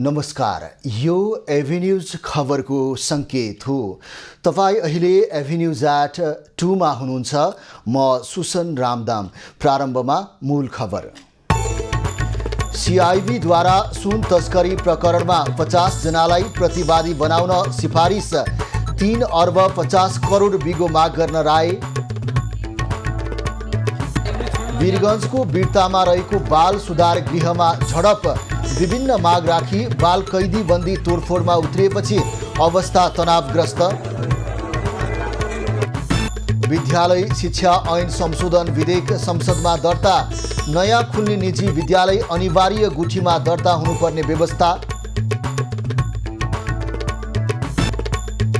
नमस्कार, यो एभिन्यूज खबरको सङ्केत हो। तपाईँ अहिले एभिन्यूज एट 2 मा हुनुहुन्छ। म सुसन रामदाम। प्रारम्भमा मूल खबर। सिआइबीद्वारा सुन तस्करी प्रकरणमा 50 जनालाई प्रतिवादी बनाउन सिफारिस। 3 अर्ब 50 करोड बिगो माग गर्न राय। वीरगञ्जको बिर्तामा रहेको बाल सुधार गृहमा झडप। विभिन्न माग राखी बाल कैदी बन्दी तोडफोडमा उत्रिएपछि अवस्था तनावग्रस्त। विद्यालय शिक्षा ऐन संशोधन विधेयक संसदमा दर्ता। नयाँ खुल्ने निजी विद्यालय अनिवार्य गुठीमा दर्ता हुनुपर्ने व्यवस्था।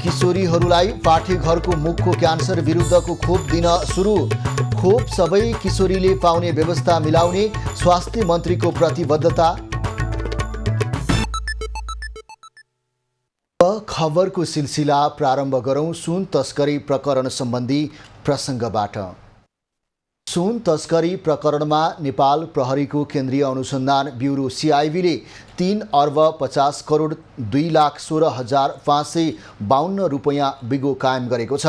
किशोरीहरूलाई पाठेघरको मुखको क्यान्सर विरुद्धको खोप दिन सुरु। खोप सबै किशोरीले पाउने व्यवस्था मिलाउने स्वास्थ्य मन्त्रीको प्रतिबद्धता। खबरको सिलसिला प्रारम्भ गरौँ सुन तस्करी प्रकरण सम्बन्धी प्रसङ्गबाट। सुन तस्करी प्रकरणमा नेपाल प्रहरीको केन्द्रीय अनुसन्धान ब्युरो सिआइबीले 3 अर्ब 50 करोड 2,16,552 रुपैयाँ बिगो कायम गरेको छ।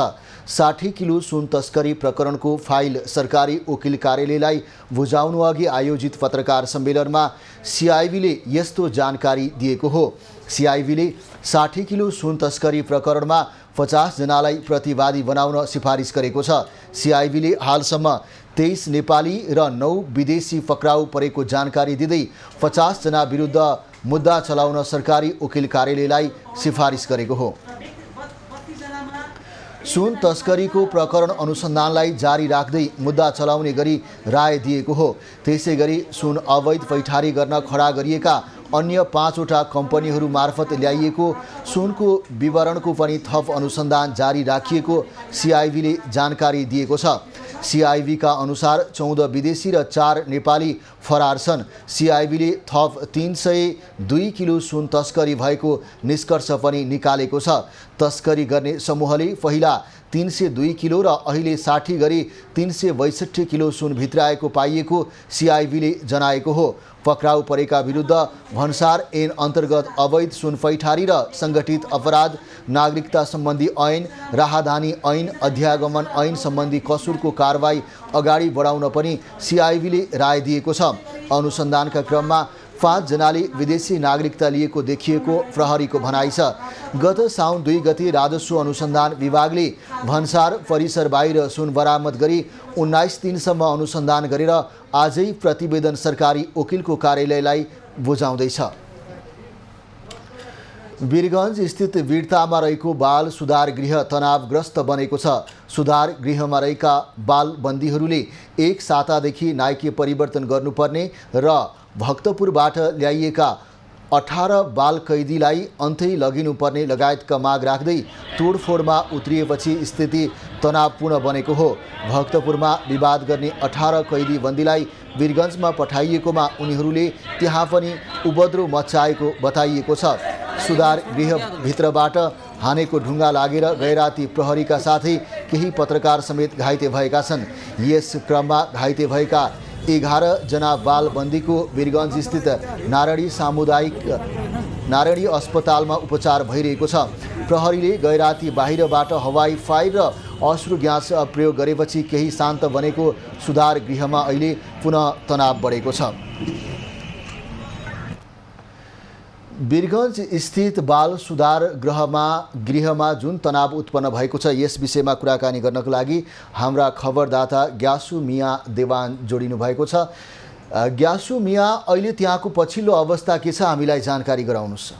60 किलो सुन तस्करी प्रकरणको फाइल सरकारी वकिल कार्यालयलाई बुझाउनु अघि आयोजित पत्रकार सम्मेलनमा सिआइबीले यस्तो जानकारी दिएको हो। सिआइबीले 60 किलो सुन तस्करी प्रकरणमा 50 जनालाई प्रतिवादी बनाउन सिफारिस गरेको छ। सिआइबीले हालसम्म 23 नेपाली र 9 विदेशी पक्राउ परेको जानकारी दिँदै 50 जना विरुद्ध मुद्दा चलाउन सरकारी वकिल कार्यालयलाई सिफारिस गरेको हो। सुन तस्करीको प्रकरण अनुसन्धानलाई जारी राख्दै मुद्दा चलाउने गरी राय दिएको हो। त्यसै गरी सुन अवैध पैठारी गर्न खडा गरिएका अन्य 5वटा कम्पनीहरू मार्फत ल्याइएको सुनको विवरणको पनि थप अनुसन्धान जारी राखिएको सिआइबीले जानकारी दिएको छ। सिआइबीका अनुसार 14 विदेशी र 4 नेपाली फरार छन्। सिआइबीले थप 302 किलो सुन तस्करी भएको निष्कर्ष पनि निकालेको छ। तस्करी गर्ने समूहले पहिला 302 किलो र अहिले 60 गरी 362 किलो सुन भित्राएको पाइएको सिआइबीले जनाएको हो। पक्राउ परेका विरुद्ध भन्सार ऐन अन्तर्गत अवैध सुन पैठारी र सङ्गठित अपराध, नागरिकता सम्बन्धी ऐन, राहदानी ऐन, अध्यागमन ऐन सम्बन्धी कसुरको कारबाही अगाडि बढाउन पनि सिआइबीले राय दिएको छ। अनुसन्धानका क्रममा 5 जनाले विदेशी नागरिकता लिएको देखिएको प्रहरीको भनाइ छ। गत साउन 2 गते राजस्व अनुसन्धान विभागले भन्सार परिसर बाहिर सुन बरामद गरी 19 दिनसम्म अनुसन्धान गरेर आजै प्रतिवेदन सरकारी वकिलको कार्यालयलाई बुझाउँदैछ। वीरगञ्ज स्थित वीरतामा रहेको बाल सुधार गृह तनावग्रस्त बनेको छ। सुधार गृहमा रहेका बाल बन्दीहरूले 1 सातादेखि नाइके परिवर्तन गर्नुपर्ने र भक्तपुरबाट ल्याइएका 18 बाल कैदीलाई अन्तै लगिनुपर्ने लगायतका माग राख्दै तोडफोडमा उत्रिएपछि स्थिति तनावपूर्ण बनेको हो। भक्तपुरमा विवाद गर्ने 18 कैदी बन्दीलाई वीरगञ्जमा पठाइएकोमा उनीहरूले त्यहाँ पनि उपद्रव मच्चाएको बताइएको छ। सुधार गृहभित्रबाट हानेको ढुङ्गा लागेर गैराती प्रहरीका साथै केही पत्रकार समेत घाइते भएका छन्। यस क्रममा घाइते भएका 11 जना बाल बन्दीको वीरगञ्ज स्थित नारायणी अस्पतालमा उपचार भइरहेको छ। प्रहरीले गैराती बाहिरबाट हवाई फायर र अश्रु ग्यास प्रयोग गरेपछि केही शान्त बनेको सुधार गृहमा अहिले पुनः तनाव बढेको छ। वीरगञ्ज स्थित बाल सुधार गृहमा जुन तनाव उत्पन्न भएको छ यस विषयमा कुराकानी गर्नको लागि हाम्रा खबरदाता ग्यासु मिया देवान जोडिनु भएको छ। ग्यासु मिया, अहिले त्यहाँको पछिल्लो अवस्था के छ, हामीलाई जानकारी गराउनुहोस्।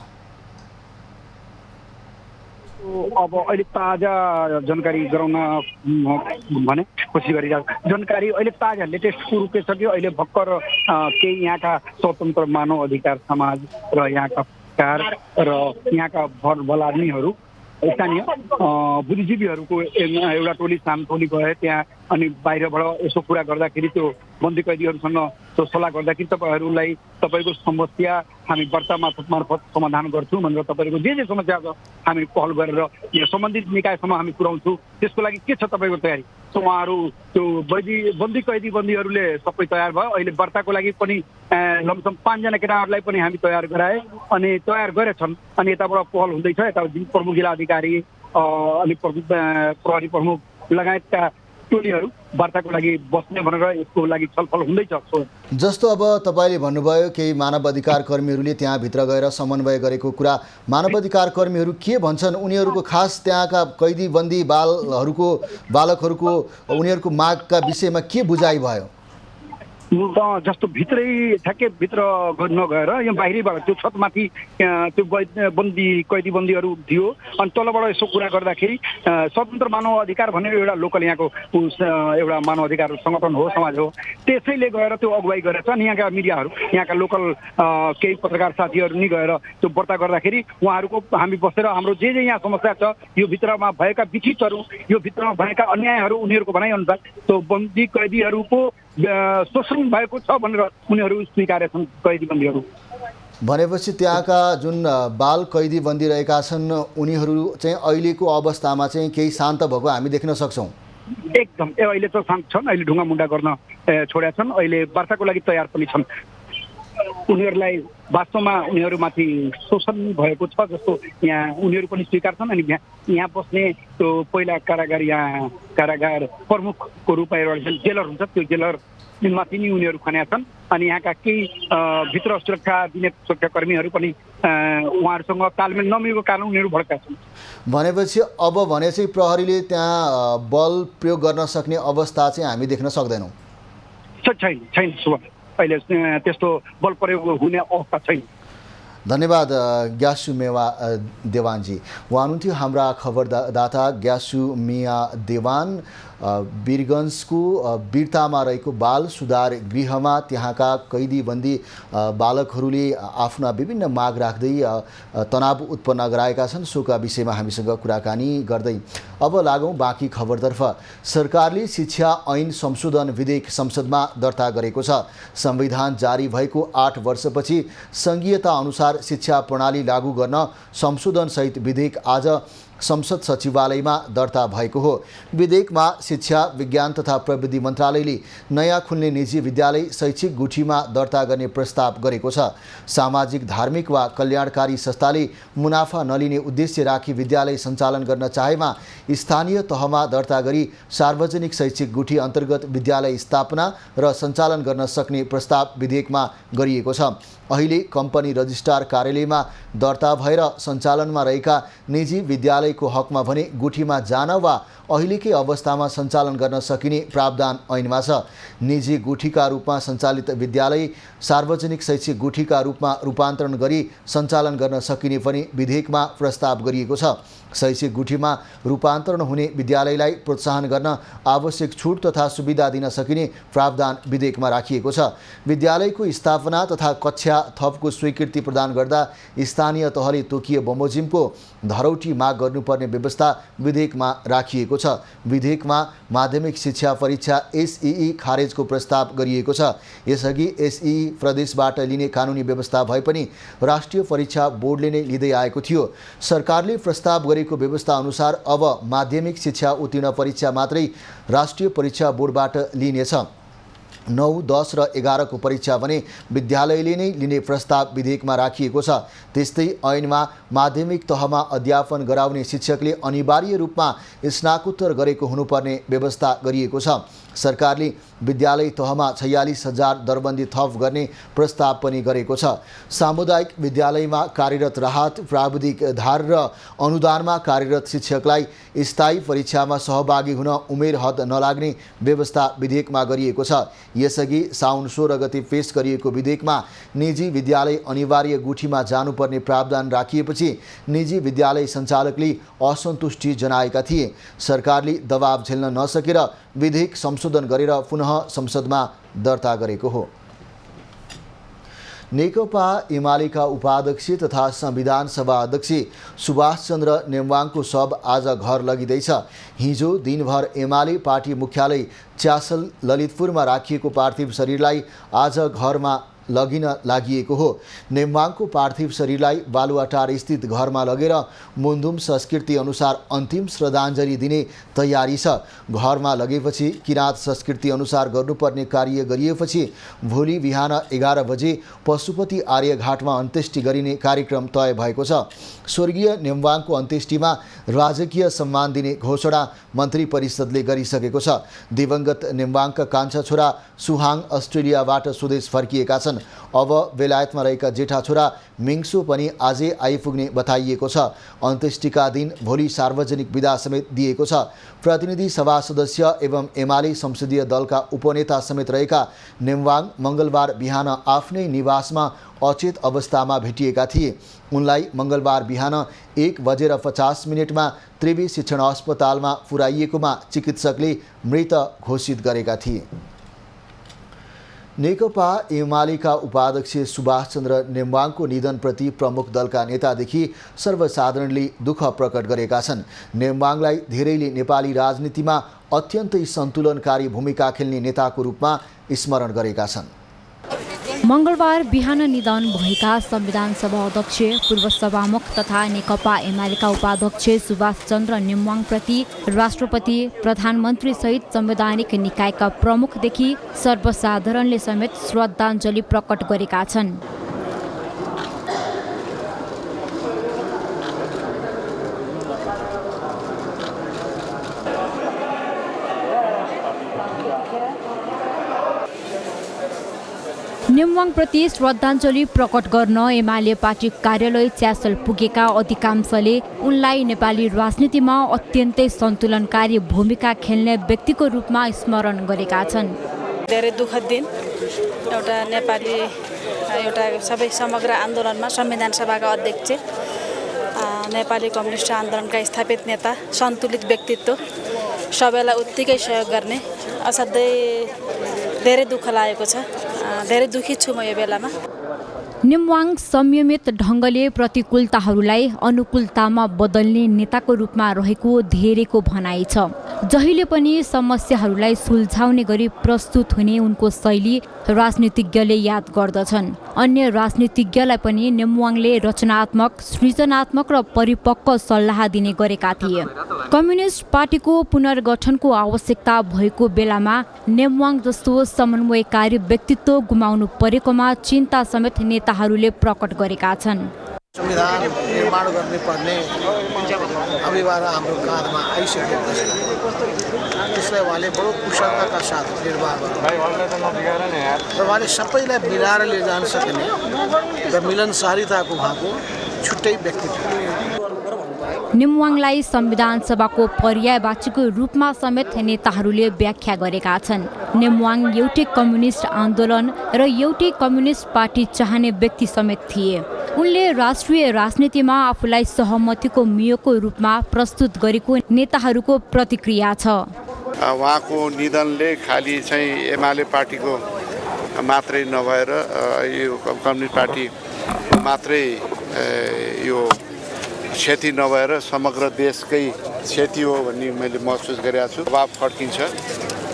अब अहिले ताजा जानकारी गराउन भने कोसिस गरिरहेको जानकारी अहिले ताजा लेटेस्टको रूपले छ कि अहिले भर्खर केही यहाँका स्वतन्त्र मानव अधिकार समाज र यहाँका पत्रकार र यहाँका भल आदमीहरू स्थानीय बुद्धिजीवीहरूको एउटा टोली सामटोली गए त्यहाँ अनि बाहिरबाट यसो कुरा गर्दाखेरि त्यो बन्दी कैदीहरूसँग त्यो सल्लाह गर्दाखेरि तपाईँहरूलाई तपाईँको समस्या हामी वार्ता मार्फत समाधान गर्छौँ भनेर तपाईँहरूको जे समस्या छ हामी पहल गरेर यो सम्बन्धित निकायसम्म हामी पुर्याउँछौँ। त्यसको लागि के छ तपाईँको तयारी? त उहाँहरू त्यो बन्दी कैदीबन्दीहरूले सबै तयार भयो। अहिले वार्ताको लागि पनि लमसम 5 जना केटाहरूलाई पनि हामी तयार गराए अनि तयार गरेछन्। अनि यताबाट पहल हुँदैछ। यता प्रमुख जिल्ला अधिकारी अनि प्रहरी प्रमुख लगायतका टोलीहरू वार्ताको लागि बस्ने भनेर यसको लागि छलफल हुँदैछ। जस्तो अब तपाईँले भन्नुभयो केही मानव अधिकार कर्मीहरूले त्यहाँभित्र गएर समन्वय गरेको कुरा, मानव अधिकार कर्मीहरू के भन्छन्? उनीहरूको खास त्यहाँका कैदी बन्दी बालकहरूको उनीहरूको मागका विषयमा के बुझाइ भयो? जस्तो भित्रै ठ्याक्कै भित्र नगएर यो बाहिरबाट त्यो छतमाथि त्यो बन्दी कैदीबन्दीहरू थियो अनि तलबाट यसो कुरा गर्दाखेरि स्वतन्त्र मानव अधिकार भनेर एउटा लोकल यहाँको एउटा मानव अधिकार सङ्गठन हो, समाज हो, त्यसैले गएर त्यो अगुवाई गरेछ। अनि यहाँका मिडियाहरू यहाँका लोकल केही पत्रकार साथीहरू नि गएर त्यो वार्ता गर्दाखेरि उहाँहरूको हामी बसेर हाम्रो जे यहाँ समस्या छ यो भित्रमा भएका विचितहरू यो भित्रमा भएका अन्यायहरू उनीहरूको भनाइअनुसार त्यो बन्दी कैदीहरूको शोषण भएको छ भनेर उनीहरू स्वीकारेछन् कैदीबन्दीहरू। भनेपछि त्यहाँका जुन बाल कैदी बन्दी रहेका छन् उनीहरू चाहिँ अहिलेको अवस्थामा चाहिँ केही शान्त भएको हामी देख्न सक्छौँ। एकदम अहिले त शान्त छन्। अहिले ढुङ्गा मुन्डा गर्न छोडेका छन्। अहिले वार्ताको लागि तयार पनि छन्। उनीहरूलाई वास्तवमा उनीहरूमाथि शोषण भएको छ जस्तो यहाँ उनीहरू पनि स्वीकार छन्। अनि यहाँ बस्ने त्यो पहिला कारागार प्रमुखको रूपमा एउटा जेलर हुन्छ, त्यो जेलर माथि नै उनीहरू खन्या छन्। अनि यहाँका केही भित्र सुरक्षा दिने सुरक्षाकर्मीहरू पनि उहाँहरूसँग तालमेल नमिलेको कारण उनीहरू भड्का छन्। भनेपछि अब भने चाहिँ प्रहरीले त्यहाँ बल प्रयोग गर्न सक्ने अवस्था चाहिँ हामी देख्न सक्दैनौँ? छैन शुभ, अहिले त्यस्तो बल प्रयोग हुने अवस्था छैन। धन्यवाद ग्यासु मेवा देवानजी। उहाँ हुनुहुन्थ्यो हाम्रा खबरदाता ग्यासु मिया देवान। वीरगन्जको वीरतामा रहेको बाल सुधार गृहमा त्यहाँका कैदीबन्दी बालकहरूले आफ्ना विभिन्न माग राख्दै तनाव उत्पन्न गराएका छन्। सोका विषयमा हामीसँग कुराकानी गर्दै अब लागौँ बाँकी खबरतर्फ। सरकारले शिक्षा ऐन संशोधन विधेयक संसदमा दर्ता गरेको छ। संविधान जारी भएको 8 वर्षपछि संघीयता अनुसार शिक्षा प्रणाली लागू गर्न संशोधनसहित विधेयक आज संसद सचिवालयमा दर्ता भएको हो। विधेयकमा शिक्षा विज्ञान तथा प्रविधि मन्त्रालयले नयाँ खुल्ने निजी विद्यालय शैक्षिक गुठीमा दर्ता गर्ने प्रस्ताव गरेको छ। सामाजिक धार्मिक वा कल्याणकारी संस्थाले मुनाफा नलिने उद्देश्य राखी विद्यालय सञ्चालन गर्न चाहेमा स्थानीय तहमा दर्ता गरी सार्वजनिक शैक्षिक गुठी अन्तर्गत विद्यालय स्थापना र सञ्चालन गर्न सक्ने प्रस्ताव विधेयकमा गरिएको छ। अहिले कम्पनी रजिस्ट्रार कार्यालयमा दर्ता भएर सञ्चालनमा रहेका निजी विद्यालयको हकमा भने गुठीमा जान वा अहिलेकै अवस्थामा सञ्चालन गर्न सकिने प्रावधान ऐनमा छ। निजी गुठीका रूपमा सञ्चालित विद्यालय सार्वजनिक शैक्षिक गुठीका रूपमा रूपान्तरण गरी सञ्चालन गर्न सकिने पनि विधेयकमा प्रस्ताव गरिएको छ। शैक्षिक गुठीमा रूपान्तरण हुने विद्यालयलाई प्रोत्साहन गर्न आवश्यक छुट तथा सुविधा दिन सकिने प्रावधान विधेयकमा राखिएको छ। विद्यालयको स्थापना तथा कक्षा थपको स्वीकृति प्रदान गर्दा स्थानीय तहले तोकिए बमोजिमको धरौटी माग गर्नुपर्ने व्यवस्था विधेयकमा राखिएको छ। विधेयकमा माध्यमिक शिक्षा परीक्षा एसईई खारेजको प्रस्ताव गरिएको छ। यसअघि एसईई प्रदेशबाट लिने कानुनी व्यवस्था भए पनि राष्ट्रिय परीक्षा बोर्डले नै लिँदै आएको थियो। सरकारले प्रस्ताव गरेको व्यवस्था अनुसार अब माध्यमिक शिक्षा उत्तीर्ण परीक्षा मात्रै राष्ट्रिय परीक्षा बोर्डबाट लिइनेछ। 9, 10 र 11 को परीक्षा भने विद्यालयले नै लिने प्रस्ताव विधेयकमा राखिएको छ। त्यस्तै ऐनमा माध्यमिक तहमा अध्यापन गराउने शिक्षकले अनिवार्य रूपमा स्नातकोत्तर गरेको हुनुपर्ने व्यवस्था गरिएको छ। सरकारले विद्यालय तहमा 46,000 दरबन्दी थप गर्ने प्रस्ताव पनि गरेको छ। सामुदायिक विद्यालयमा कार्यरत राहत प्राविधिक धार र अनुदानमा कार्यरत शिक्षकलाई स्थायी परीक्षामा सहभागी हुन उमेर हद नलाग्ने व्यवस्था विधेयकमा गरिएको छ। यसअघि साउन 16 गते पेश गरिएको विधेयकमा निजी विद्यालय अनिवार्य गुठीमा जानुपर्ने प्रावधान राखिएपछि निजी विद्यालय सञ्चालकले असन्तुष्टि जनाएका थिए। सरकारले दबाब झेल्न नसकेर विधेयक संशोधन गरेर पुनः संसदमा दर्ता गरेको हो। नेकपा एमालेका उपाध्यक्ष तथा संविधान सभा अध्यक्ष सुभाष चन्द्र नेम्वाङको शव आज घर लगिँदैछ। हिजो दिनभर एमाले पार्टी मुख्यालय च्यासल ललितपुरमा राखिएको पार्थिव शरीरलाई आज घरमा लगिन लागिएको हो। नेम्वाङको पार्थिव शरीरलाई बालुवाटार स्थित घरमा लगेर मुन्धुम संस्कृति अनुसार अन्तिम श्रद्धाञ्जली दिने तयारी छ। घरमा लगेपछि किराँत संस्कृति अनुसार गर्नुपर्ने कार्य गरिएपछि भोलि बिहान 11 बजे पशुपति आर्यघाटमा अन्त्येष्टि गरिने कार्यक्रम तय भएको छ। स्वर्गीय नेम्वाङको अन्त्येष्टिमा राजकीय सम्मान दिने घोषणा मन्त्री परिषदले गरिसकेको छ। दिवंगत नेम्वाङका कान्छा छोरा सुहाङ अस्ट्रेलियाबाट स्वदेश फर्किएका छन्। अब बेलायतमा रहेका जेठा छोरा मिङ्सो पनि आजै आइपुग्ने बताइएको छ। अन्त्येष्टिका दिन भोलि सार्वजनिक बिदा समेत दिएको छ। प्रतिनिधि सभा सदस्य एवं एमाले संसदीय दलका उपनेता समेत रहेका नेम्वाङ मङ्गलबार बिहान आफ्नै निवासमा अचेत अवस्थामा भेटिएका थिए। उनलाई मङ्गलबार बिहान 1:50 त्रिवी शिक्षण अस्पतालमा पुर्याइएकोमा चिकित्सकले मृत घोषित गरेका थिए। नेकपा एमालेका उपाध्यक्ष सुभाष चन्द्र नेम्वाङको निधनप्रति प्रमुख दलका नेतादेखि सर्वसाधारणले दुःख प्रकट गरेका छन्। नेम्वाङलाई धेरैले नेपाली राजनीतिमा अत्यन्तै सन्तुलनकारी भूमिका खेल्ने नेताको रूपमा स्मरण गरेका छन्। मङ्गलबार बिहान निधन भएका संविधान सभा अध्यक्ष पूर्व सभामुख तथा नेकपा एमालेका उपाध्यक्ष सुभाष चन्द्र नेम्वाङप्रति राष्ट्रपति प्रधानमन्त्री सहित संवैधानिक निकायका प्रमुखदेखि सर्वसाधारणले समेत श्रद्धाञ्जली प्रकट गरेका छन्। नेम्वाङप्रति श्रद्धाञ्जली प्रकट गर्न एमाले पार्टी कार्यालय च्यासल पुगेका अधिकांशले उनलाई नेपाली राजनीतिमा अत्यन्तै सन्तुलनकारी भूमिका खेल्ने व्यक्तिको रूपमा स्मरण गरेका छन्। धेरै दुःखद दिन। एउटा नेपाली एउटा सबै समग्र आन्दोलनमा संविधान सभाका अध्यक्ष, नेपाली कम्युनिस्ट आन्दोलनका स्थापित नेता, सन्तुलित व्यक्तित्व, सबैलाई उत्तिकै सहयोग गर्ने असाध्यै धेरै दुःख लागेको छ। धेरै दुखित छु म यो बेलामा। नेम्वाङ संयमित ढङ्गले प्रतिकूलताहरूलाई अनुकूलतामा बदल्ने नेताको रूपमा रहेको धेरैको भनाइ छ। जहिले पनि समस्याहरूलाई सुल्झाउने गरी प्रस्तुत हुने उनको शैली राजनीतिज्ञले याद गर्दछन्। अन्य राजनीतिज्ञलाई पनि नेम्वाङले रचनात्मक, सृजनात्मक र परिपक्व सल्लाह दिने गरेका थिए। कम्युनिस्ट पार्टीको पुनर्गठनको आवश्यकता भएको बेलामा नेम्वाङ जस्तो समन्वयकारी व्यक्तित्व गुमाउनु परेकोमा चिन्ता समेत नेताहरूले प्रकट गरेका छन्। संविधान निर्माण गर्ने पर्ने अभिभार हाम्रो काँधमा आइसकेको छ। त्यसलाई उहाँले बडो कुशलताका साथ निर्वाह गर्नुभयो र उहाँले सबैलाई मिलाएर लैजान सक्ने र मिलनसारिताको भएको छुट्टै व्यक्तित्व। नेम्वाङलाई संविधान सभाको पर्यायवाचीको रूपमा समेत नेताहरूले व्याख्या गरेका छन्। नेम्वाङ एउटै कम्युनिस्ट आन्दोलन र एउटै कम्युनिस्ट पार्टी चाहने व्यक्ति समेत थिए। उनले राष्ट्रिय राजनीतिमा आफूलाई सहमतिको मियोको रूपमा प्रस्तुत गरेको नेताहरूको प्रतिक्रिया छ। उहाँको निधनले खालि चाहिँ एमाले पार्टीको मात्रै नभएर यो कम्युनिस्ट पार्टी मात्रै यो क्षति नभएर समग्र देशकै क्षति हो भन्ने मैले महसुस गरेको छु। दबाब फर्किन्छ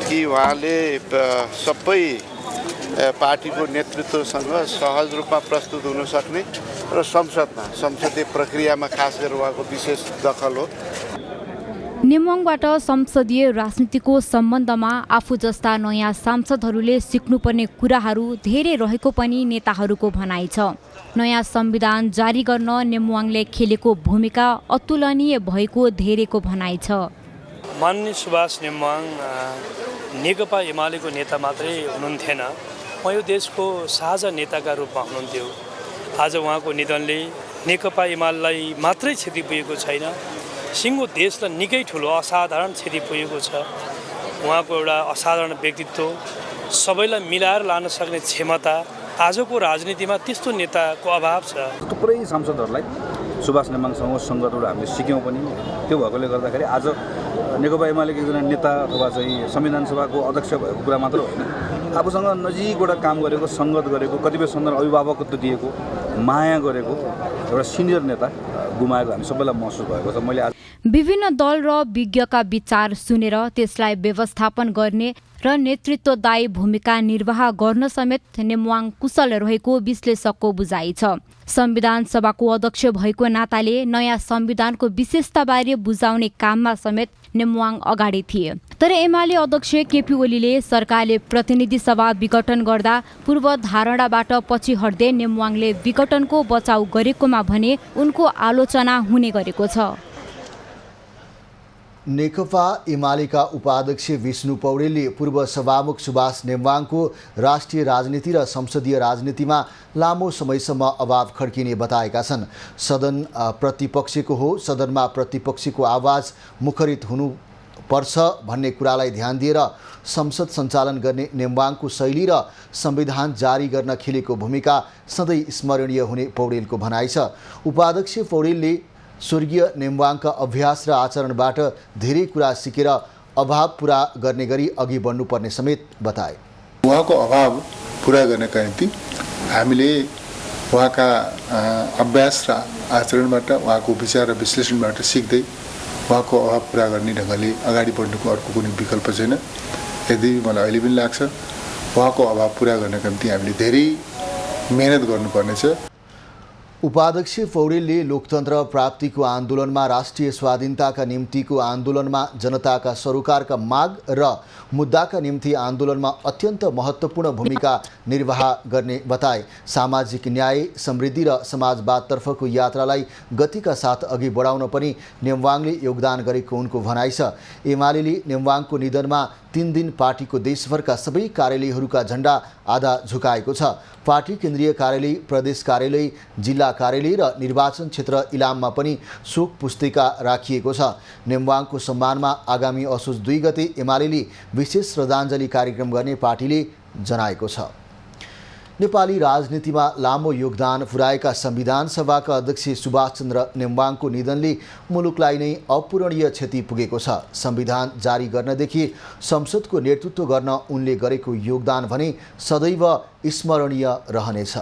कि उहाँले सबै पार्टीको नेतृत्वसँग सहज रूपमा प्रस्तुत हुन सक्ने र संसदीय प्रक्रियामा खास गरेर उहाँको विशेष दखल हो। नेम्वाङबाट संसदीय राजनीतिको सम्बन्धमा आफू जस्ता नयाँ सांसदहरूले सिक्नुपर्ने कुराहरू धेरै रहेको पनि नेताहरूको भनाइ छ। नयाँ संविधान जारी गर्न नेम्वाङले खेलेको भूमिका अतुलनीय भएको धेरैको भनाइ छ। माननीय सुभाष नेम्वाङ नेकपा एमालेको नेता मात्रै हुनुहुन्थेन, उहाँ यो देशको साझा नेताका रूपमा हुनुहुन्थ्यो। आज उहाँको निधनले नेकपा एमालेलाई मात्रै क्षति पुगेको छैन, सिङ्गो देशलाई निकै ठुलो असाधारण क्षति पुगेको छ। उहाँको एउटा असाधारण व्यक्तित्व, सबैलाई मिलाएर लान सक्ने क्षमता, आजको राजनीतिमा त्यस्तो नेताको अभाव छ। थुप्रै सांसदहरूलाई सुभाष नेम्वाङसँग सङ्गतबाट हामीले सिक्यौँ पनि। त्यो भएकोले गर्दाखेरि आज नेकपा एमालेको एकजना नेता अथवा चाहिँ संविधान सभाको अध्यक्ष भएको कुरा मात्र होइन, आफूसँग नजिकबाट काम गरेको, सङ्गत गरेको, कतिपय सन्दर्भ अभिभावकत्व दिएको, माया गरेको एउटा सिनियर नेता गुमाएको हामी सबैलाई महसुस भएको छ। मैले विभिन्न दल र विज्ञका विचार सुनेर त्यसलाई व्यवस्थापन गर्ने र नेतृत्वदायी भूमिका निर्वाह गर्न समेत नेमवाङ कुशल रहेको विश्लेषकको बुझाइ छ। संविधान सभाको अध्यक्ष भएको नाताले नयाँ संविधानको विशेषताबारे बुझाउने काममा समेत नेमवाङ अगाडि थिए। तर एमाले अध्यक्ष केपी ओलीले सरकारले प्रतिनिधि सभा विघटन गर्दा पूर्व धारणाबाट पछि हट्दै नेमवाङले विघटनको बचाउ गरेकोमा भने उनको आलोचना हुने गरेको छ। नेकपा एमालेका उपाध्यक्ष विष्णु पौडेलले पूर्व सभामुख सुभाष नेमवाङको राष्ट्रिय राजनीति र संसदीय राजनीतिमा लामो समयसम्म अभाव खड्किने बताएका छन्। सदन प्रतिपक्षको हो, सदनमा प्रतिपक्षको आवाज मुखरित हुनुपर्छ भन्ने कुरालाई ध्यान दिएर संसद सञ्चालन गर्ने नेमवाङको शैली र संविधान जारी गर्न खेलेको भूमिका सधैँ स्मरणीय हुने पौडेलको भनाइ छ। उपाध्यक्ष पौडेलले स्वर्गीय नेमवाङका अभ्यास र आचरणबाट धेरै कुरा सिकेर अभाव पुरा गर्ने गरी अघि बढ्नुपर्ने समेत बताए। उहाँको अभाव पुरा गर्नका निम्ति हामीले उहाँका अभ्यास र आचरणबाट, उहाँको विचार र विश्लेषणबाट सिक्दै उहाँको अभाव पुरा गर्ने ढङ्गले अगाडि बढ्नुको अर्को कुनै विकल्प छैन। यदि मलाई अहिले पनि लाग्छ उहाँको अभाव पुरा गर्नका निम्ति हामीले धेरै मेहनत गर्नुपर्नेछ। उपाध्यक्ष पौडेलले लोकतन्त्र प्राप्तिको आन्दोलनमा, राष्ट्रिय स्वाधीनताका निम्तिको आन्दोलनमा, जनताका सरोकारका माग र मुद्दाका निम्ति आन्दोलनमा अत्यन्त महत्त्वपूर्ण भूमिका निर्वाह गर्ने बताए। सामाजिक न्याय, समृद्धि र समाजवादतर्फको यात्रालाई गतिका साथ अघि बढाउन पनि नेमवाङले योगदान गरेको उनको भनाइ छ। एमालेले नेमवाङको निधनमा 3 दिन पार्टीको देशभरका सबै कार्यालयहरूका झण्डा आधा झुकाएको छ। पार्टी केन्द्रीय कार्यालय, प्रदेश कार्यालय, जिल्ला कार्यालय र निर्वाचन क्षेत्र इलाममा पनि शोक पुस्तिका राखिएको छ। नेमवाङको सम्मानमा आगामी असोज 2 गते एमालेले विशेष श्रद्धाञ्जली कार्यक्रम गर्ने पार्टीले जनाएको छ। नेपाली राजनीतिमा लामो योगदान पुर्याएका संविधान सभाका अध्यक्ष सुभाषचन्द्र नेमवाङको निधनले मुलुकलाई नै अपूरणीय क्षति पुगेको छ। संविधान जारी गर्नदेखि संसदको नेतृत्व गर्न उनले गरेको योगदान भने सदैव स्मरणीय रहनेछ।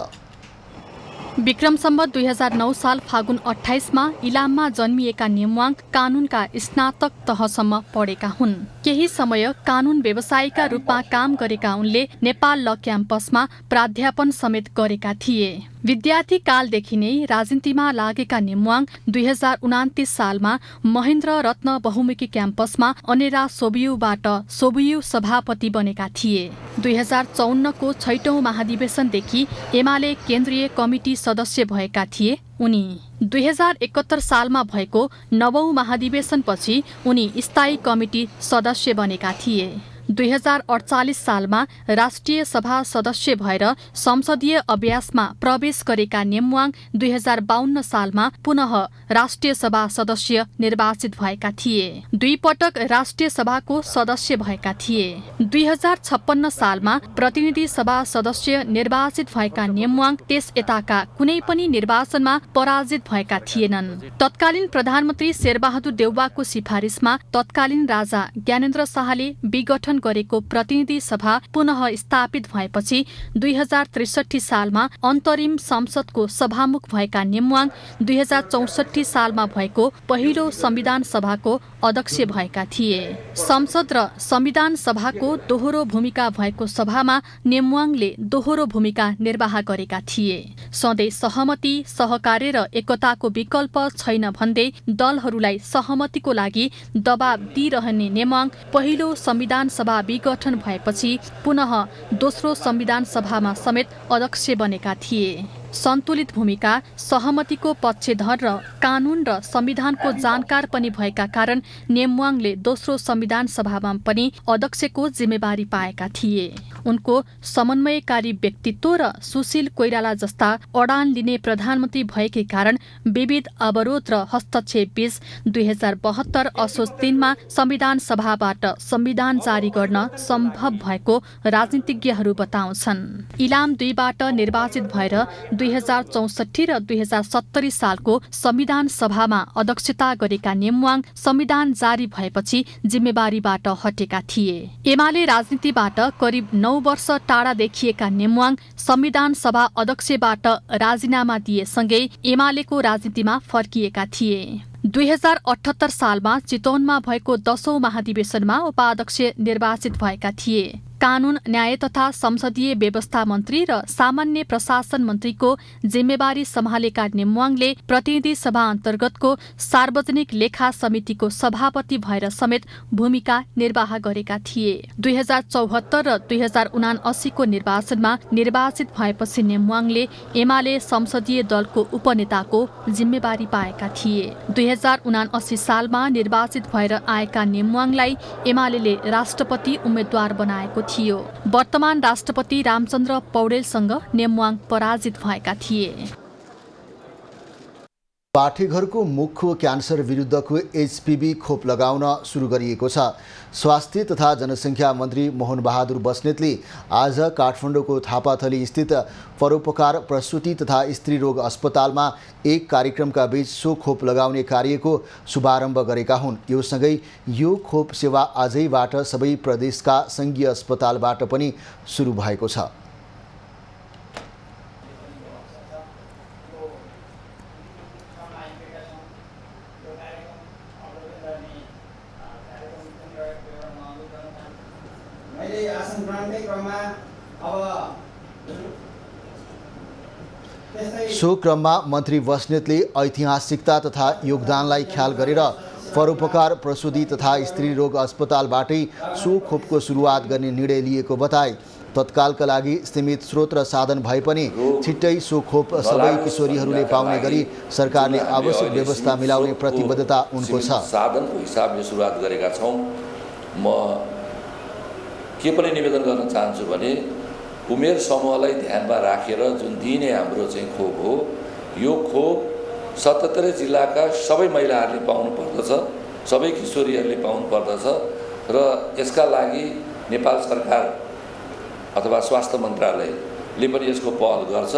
विक्रम सम्वत 2009 साल फागुन 28 मा इलाममा जन्मिएका नेमवाङ कानुनका स्नातक तहसम्म पढेका हुन्। केही समय कानुन व्यवसायीका रूपमा काम गरेका उनले नेपाल ल क्याम्पसमा प्राध्यापन समेत गरेका थिए। विद्यार्थी कालदेखि नै राजनीतिमा लागेका नेमवाङ 2029 सालमा महेन्द्र रत्न बहुमुखी क्याम्पसमा अनेरा सोबियुबाट सोबियु सभापति बनेका थिए। 2054 को 6औं महाधिवेशनदेखि एमाले केन्द्रीय कमिटी सदस्य भएका थिए। उनी 2071 सालमा भएको 9औं महाधिवेशनपछि उनी स्थायी कमिटी सदस्य बनेका थिए। 2048 सालमा राष्ट्रिय सभा सदस्य भएर संसदीय अभ्यासमा प्रवेश गरेका नेमवाङ 2052 सालमा पुनः राष्ट्रिय सभा सदस्य निर्वाचित भएका थिए। 2 पटक राष्ट्रिय सभाको सदस्य भएका थिए। 2056 सालमा प्रतिनिधि सभा सदस्य निर्वाचित भएका नेमवाङ त्यस यताका कुनै पनि निर्वाचनमा पराजित भएका थिएनन्। तत्कालीन प्रधानमन्त्री शेरबहादुर देउवाको सिफारिसमा तत्कालीन राजा ज्ञानेन्द्र शाहले विघटन गरेको प्रतिनिधि सभा पुनः स्थापित भएपछि 2063 सालमा अन्तरिम संसदको सभामुख भएका नेमवाङ 2064 सालमा भएको पहिलो संविधान सभाको अध्यक्ष भएका थिए। संसद र संविधान सभाको दोहोरो भूमिका भएको सभामा नेमवाङले दोहोरो भूमिका निर्वाह गरेका थिए। सधैँ सहमति, सहकार्य र एकताको विकल्प छैन भन्दै दलहरूलाई सहमतिको लागि दबाब दिइरहने नेमवाङ पहिलो संविधान सभा विघटन भएपछि पुनः दोस्रो संविधान सभामा समेत अध्यक्ष बनेका थिए। सन्तुलित भूमिका, सहमतिको पक्षधर र कानुन र संविधानको जानकार पनि भएका कारण नेमवाङले दोस्रो संविधान सभामा पनि अध्यक्षको जिम्मेवारी पाएका थिए। उनको समन्वयकारी व्यक्तित्व र सुशील कोइराला जस्ता अडान लिने प्रधानमन्त्री भएकै कारण विविध अवरोध र हस्तक्षेप बीच 2072 असोज 3 मा संविधान सभाबाट संविधान जारी गर्न सम्भव भएको राजनीतिज्ञहरू बताउँछन्। इलाम 2 बाट निर्वाचित भएर 2064 र 2070 सालको संविधान सभामा अध्यक्षता गरेका नेमवाङ संविधान जारी भएपछि जिम्मेवारीबाट हटेका थिए। एमाले राजनीतिबाट करिब 9 वर्ष टाढा देखिएका नेमवाङ संविधान सभा अध्यक्षबाट राजीनामा दिएसँगै एमालेको राजनीतिमा फर्किएका थिए। 2078 सालमा चितवनमा भएको 10औं महाधिवेशनमा उपाध्यक्ष निर्वाचित भएका थिए। कानून, न्याय तथा संसदीय व्यवस्था मन्त्री र सामान्य प्रशासन मन्त्रीको जिम्मेवारी सम्हालेका नेमवाङले प्रतिनिधि सभा अन्तर्गतको सार्वजनिक लेखा समितिको सभापति भएर समेत भूमिका निर्वाह गरेका थिए। 2074 र 2079 को निर्वाचनमा निर्वाचित भएपछि नेमवाङले एमाले संसदीय दलको उपनेताको जिम्मेवारी पाएका थिए। 2079 सालमा निर्वाचित भएर आएका नेमवाङलाई एमालेले राष्ट्रपति उम्मेद्वार बनाएको थियो। वर्तमान राष्ट्रपति रामचन्द्र पौडेलसँग नेमवाङ पराजित भएका थिए। पाठेघरको मुखको क्यान्सर विरुद्धको HPV खोप लगाउन सुरु गरिएको छ। स्वास्थ्य तथा जनसङ्ख्या मन्त्री मोहन बहादुर बस्नेतले आज काठमाडौँको थापाथली स्थित परोपकार प्रसुति तथा स्त्री रोग अस्पतालमा एक कार्यक्रमका बीच सो खोप लगाउने कार्यको शुभारम्भ गरेका हुन्। यो सँगै यो खोप सेवा आजैबाट सबै प्रदेशका सङ्घीय अस्पतालबाट पनि सुरु भएको छ। सो क्रममा मन्त्री बस्नेतले ऐतिहासिकता तथा योगदानलाई ख्याल गरेर परोपकार प्रसुति तथा स्त्री रोग अस्पतालबाटै सो खोपको सुरुवात गर्ने निर्णय लिएको बताए। तत्कालका लागि सीमित स्रोत र साधन भए पनि छिट्टै सो खोप सबै किशोरीहरूले पाउने गरी सरकारले आवश्यक व्यवस्था मिलाउने प्रतिबद्धता उनको छ। साधनको हिसाबले सुरुवात गरेका छौँ। म के पनि निवेदन गर्न चाहन्छु भने उमेर समूहलाई ध्यानमा राखेर जुन दिने हाम्रो चाहिँ खोप हो, यो खोप 77 जिल्लाका सबै महिलाहरूले पाउनु पर्दछ, सबै किशोरीहरूले पाउनु पर्दछ र यसका लागि नेपाल सरकार अथवा स्वास्थ्य मन्त्रालयले पनि यसको पहल गर्छ।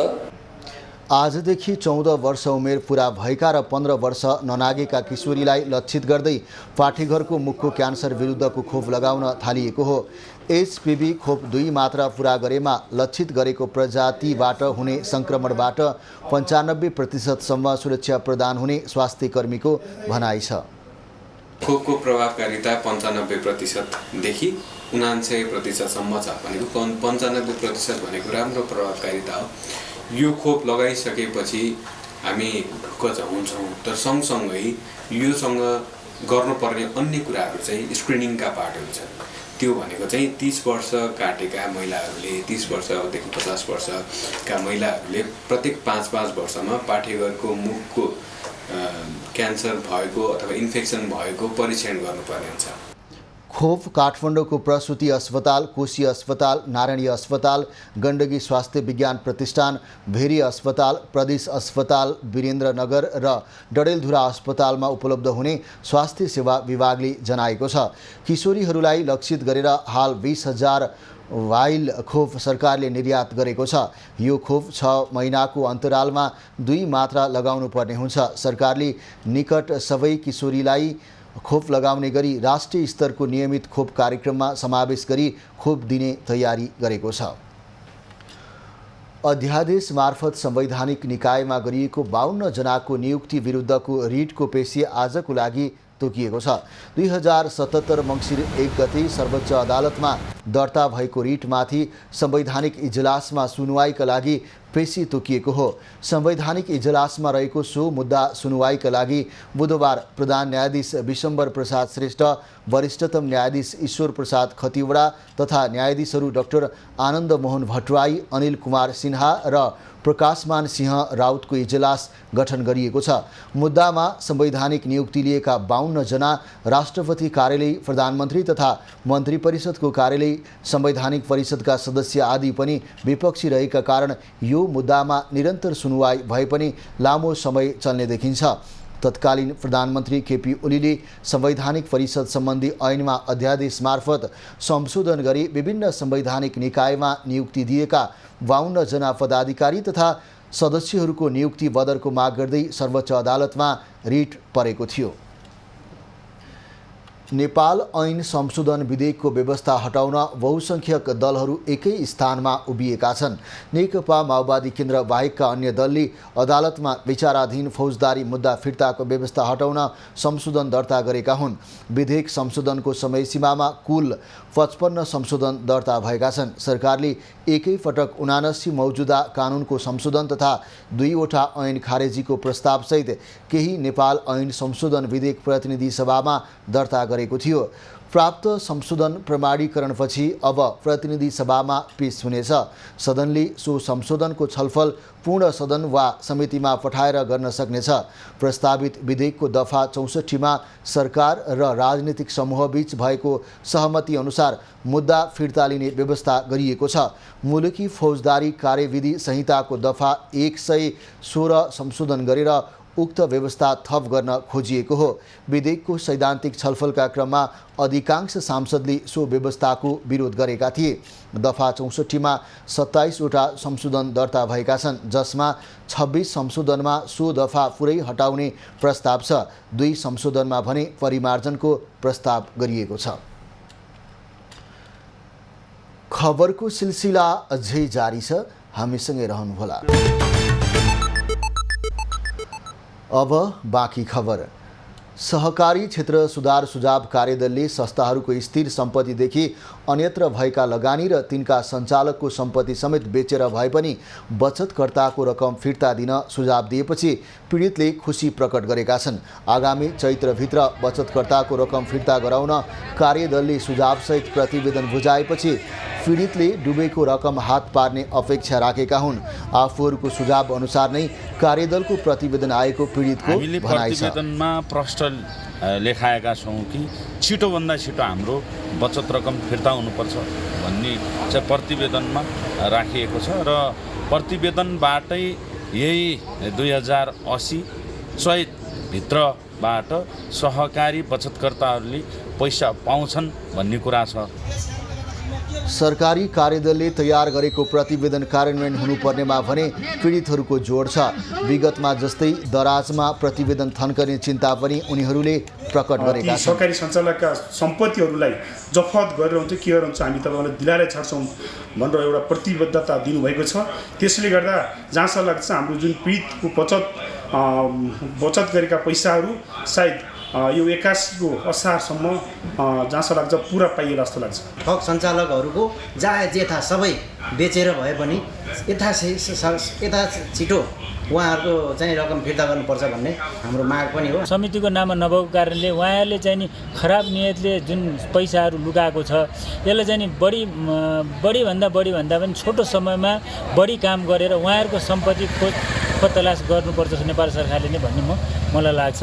आजदेखि 14 वर्ष उमेर पुरा भएका र 15 वर्ष ननागेका किशोरीलाई लक्षित गर्दै पाठेघरको मुखको क्यान्सर विरुद्धको खोप लगाउन थालिएको हो। HPV खोप 2 मात्रा पुरा गरेमा लक्षित गरेको प्रजातिबाट हुने सङ्क्रमणबाट 95% सुरक्षा प्रदान हुने स्वास्थ्य कर्मीको भनाइ छ। खोपको प्रभावकारिता 95% देखि 99% छ भनेको 95% भनेको राम्रो प्रभावकारिता हो। यो खोप लगाइसकेपछि हामी ढुक्क हुन्छौँ, तर सँगसँगै योसँग गर्नुपर्ने अन्य कुराहरू चाहिँ स्क्रिनिङका पार्टहरू छन्। त्यो भनेको चाहिँ 30 वर्ष काटेका महिलाहरूले, 30 वर्षदेखि 50 वर्षका महिलाहरूले प्रत्येक 5-5 वर्षमा पाठेघरको मुखको क्यान्सर भएको अथवा इन्फेक्सन भएको परीक्षण गर्नुपर्ने हुन्छ। खोप काठमाडौँको प्रसुति अस्पताल, कोशी अस्पताल, नारायणी अस्पताल, गण्डकी स्वास्थ्य विज्ञान प्रतिष्ठान, भेरी अस्पताल, प्रदेश अस्पताल, वीरेन्द्रनगर र डडेलधुरा अस्पतालमा उपलब्ध हुने स्वास्थ्य सेवा विभागले जनाएको छ। किशोरीहरूलाई लक्षित गरेर हाल 20,000 वाइल खोप सरकारले निर्यात गरेको छ। यो खोप 6 महिनाको अन्तरालमा 2 मात्रा लगाउनु पर्ने हुन्छ। सरकारले निकट सबै किशोरीलाई खोप लगाउने गरी राष्ट्रिय स्तरको नियमित खोप कार्यक्रममा समावेश गरी खोप दिने तयारी गरेको छ। अध्यादेश मार्फत संवैधानिक निकायमा गरिएको 52 जनाको नियुक्ति विरुद्धको रिटको पेशी आजको लागि तोकिएको छ। 2077 मङ्सिर 1 गते सर्वोच्च अदालतमा दर्ता भएको रिटमाथि संवैधानिक इजलासमा सुनुवाईका लागि पेशी तोकिएको हो। संवैधानिक इजलासमा रहेको सो मुद्दा सुनुवाईका लागि बुधबार प्रधान न्यायाधीश विशम्बर प्रसाद श्रेष्ठ, वरिष्ठतम न्यायाधीश ईश्वर प्रसाद खतिवडा तथा न्यायाधीशहरू डाक्टर आनन्द मोहन भट्टराई, अनिल कुमार सिन्हा र प्रकाशमान सिंह राउतको इजलास गठन गरिएको छ। मुद्दामा संवैधानिक नियुक्ति लिएका 52 जना राष्ट्रपति कार्यालय, प्रधानमन्त्री तथा मन्त्री परिषदको कार्यालय, संवैधानिक परिषदका सदस्य आदि पनि विपक्षी रहेका कारण यो मुद्दामा निरन्तर सुनुवाई भए पनि लामो समय चल्ने देखिन्छ। तत्कालीन प्रधानमन्त्री केपी ओलीले संवैधानिक परिषद सम्बन्धी ऐनमा अध्यादेश मार्फत संशोधन गरी विभिन्न संवैधानिक निकायमा नियुक्ति दिएका 52 जना पदाधिकारी तथा सदस्यहरूको नियुक्ति बदरको माग गर्दै सर्वोच्च अदालतमा रिट परेको थियो। नेपाल ऐन संशोधन विधेयकको व्यवस्था हटाउन बहुसंख्यक दलहरू एकै स्थानमा उभिएका छन्। नेकपा माओवादी केन्द्र बाहेकका अन्य दलले अदालतमा विचाराधीन फौजदारी मुद्दा फिर्ताको व्यवस्था हटाउन संशोधन दर्ता गरेका हुन्। विधेयक संशोधनको समय सीमामा कुल 55 संशोधन दर्ता भएका छन्। सरकारले एकैपटक 79 मौजुदा कानुनको संशोधन तथा 2वटा ऐन खारेजीको प्रस्तावसहित केही नेपाल ऐन संशोधन विधेयक प्रतिनिधि सभामा दर्ता गरेको थियो। प्राप्त संशोधन प्रमाणीकरणपछि अब प्रतिनिधि सभामा पेश हुनेछ। सदनले सो संशोधनको छलफल पूर्ण सदन वा समितिमा पठाएर गर्न सक्नेछ। प्रस्तावित विधेयकको दफा 64 मा सरकार र राजनीतिक समूहबीच भएको सहमति अनुसार मुद्दा फिर्ता लिने व्यवस्था गरिएको छ। मुलुकी फौजदारी कार्यविधि संहिताको दफा 116 संशोधन गरेर उक्त व्यवस्था थप गर्न खोजिएको हो। विधेयकको सैद्धान्तिक छलफलका क्रममा अधिकांश सांसदले सो व्यवस्थाको विरोध गरेका थिए। दफा 64 मा 27 वटा संशोधन दर्ता भएका छन्, जसमा 26 संशोधनमा सो दफा पुरै हटाउने प्रस्ताव छ। 2 संशोधनमा भने परिमार्जनको प्रस्ताव गरिएको छ। खबरको सिलसिला अझै जारी छ, हामीसँगै रहनुहोला। अब बाँकी खबर। सहकारी क्षेत्र सुधार सुझाव कार्यदलले संस्थाहरूको स्थिर सम्पत्तिदेखि अन्यत्र भएका लगानी र तिनका सञ्चालकको सम्पत्ति समेत बेचेर भए पनि बचतकर्ताको रकम फिर्ता दिन सुझाव दिएपछि पीडितले खुसी प्रकट गरेका छन्। आगामी चैत्रभित्र बचतकर्ताको रकम फिर्ता गराउन कार्यदलले सुझावसहित प्रतिवेदन बुझाएपछि पीडितले डुबेको रकम हात पार्ने अपेक्षा राखेका हुन्। आफूहरूको सुझाव अनुसार नै कार्यदलको प्रतिवेदन आएको पीडितको भनाइ छ। प्रतिवेदनमा प्रश्न लेखाएका छौँ कि छिटोभन्दा छिटो हाम्रो बचत रकम फिर्ता हुनुपर्छ भन्ने चाहिँ प्रतिवेदनमा राखिएको छ र प्रतिवेदनबाटै यही 2080 चैतभित्रबाट सहकारी बचतकर्ताहरूले पैसा पाउँछन् भन्ने कुरा छ। सरकारी कार्यदलले तयार गरेको प्रतिवेदन कार्यान्वयन हुनुपर्नेमा भने पीडितहरूको जोड छ। विगतमा जस्तै दराजमा प्रतिवेदन थन्कने चिन्ता पनि उनीहरूले प्रकट गरेका छन्। सहकारी सञ्चालकका सम्पत्तिहरूलाई जफत गरेर हुन्छ के हुन्छ हामी तपाईँलाई दिलाएर छाड्छौँ भनेर एउटा प्रतिबद्धता दिनुभएको छ। त्यसले गर्दा जहाँसम्म लाग्छ हाम्रो जुन पीडितको बचत गरेका पैसाहरू सायद यो 81 को असारसम्म जहाँसम्म लाग्छ पुरा पाइएला जस्तो लाग्छ। ठग सञ्चालकहरूको जेथा सबै बेचेर भए पनि यथा छिटो उहाँहरूको चाहिँ रकम फिर्ता गर्नुपर्छ भन्ने हाम्रो माग पनि हो। समितिको नाममा नभएको कारणले उहाँहरूले चाहिँ नि खराब नियतले जुन पैसाहरू लुकाएको छ यसलाई चाहिँ नि बढीभन्दा पनि छोटो समयमा बढी काम गरेर उहाँहरूको सम्पत्ति खोज तलास गर्नुपर्छ नेपाल सरकारले नै भन्ने मलाई लाग्छ।